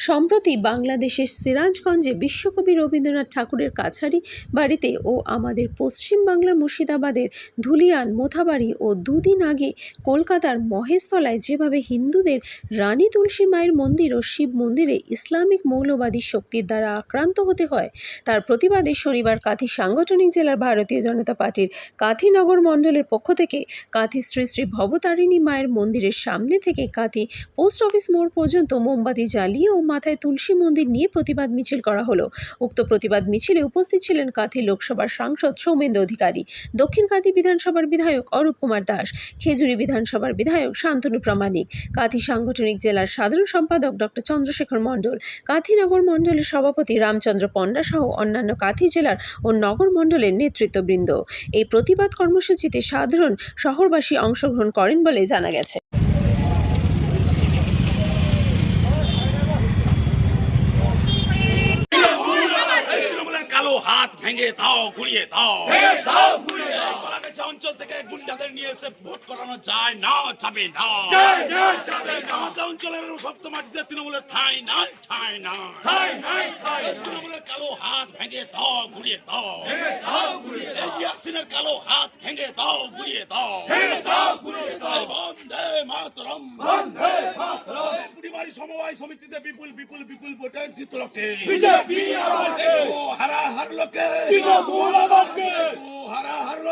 সম্প্রতি বাংলাদেশের সিরাজগঞ্জে বিশ্বকবি রবীন্দ্রনাথ ঠাকুরের কাছারি বাড়িতে ও আমাদের পশ্চিম বাংলার মুর্শিদাবাদের ধুলিয়ান মোথাবাড়ি ও দুদিন আগে কলকাতার মহেশতলায় যেভাবে হিন্দুদের রানী তুলসী মায়ের মন্দির ও শিব মন্দিরে ইসলামিক মৌলবাদী শক্তির দ্বারা আক্রান্ত হতে হয়, তার প্রতিবাদে শনিবার কাঁথি সাংগঠনিক জেলার ভারতীয় জনতা পার্টির কাঁথি নগর মণ্ডলের পক্ষ থেকে কাঁথি শ্রী শ্রী ভবতারিণী মায়ের মন্দিরের সামনে থেকে কাঁথি পোস্ট অফিস মোড় পর্যন্ত মোমবাতি জ্বালিয়ে ও মাথায় তুলসী মন্দির নিয়ে প্রতিবাদ মিছিল করা হলো। উক্ত প্রতিবাদ মিছিলে উপস্থিত ছিলেন কাঁথি লোকসভার সাংসদ সৌমেন্দ্র অধিকারী, দক্ষিণ কাঁথি বিধানসভার বিধায়ক অরূপ কুমার দাস, খেজুরি বিধানসভার বিধায়ক শান্তনু প্রামাণিক, কাঁথি সাংগঠনিক জেলার সাধারণ সম্পাদক ডক্টর চন্দ্রশেখর মণ্ডল, কাঁথি নগর মণ্ডলের সভাপতি রামচন্দ্র পণ্ডা সহ অন্যান্য কাঁথি জেলার ও নগর মণ্ডলের নেতৃত্ববৃন্দ। এই প্রতিবাদ কর্মসূচিতে সাধারণ শহরবাসী অংশগ্রহণ করেন বলে জানা গেছে। কালো হাত ভেঙে দাও, ঘুরিয়ে দাও। কলাগাছা অঞ্চল থেকে গুন্ডাদের নিয়ে এসে ভোট করানো যায় না, যাবে না। কামাখ্যা অঞ্চলের শক্ত মাটিতে তৃণমূলের ঠাঁই নাই, ঠাঁই নাই। তৃণমূলের কালো হাত ভেঙে দাও, ঘুরিয়ে দাও। ইয়াসিনের কালো হাত ভেঙে দাও, ঘুরিয়ে দাও। বন্দে মাতরম, বন্দে মাতরম। পরিবারী সমবায় সমিতিতে বিপুল বিপুল বিপুল ভোটে জিতল কে? বিজেপি। হারা হারলো কে? তৃণমূল। হারা হারলো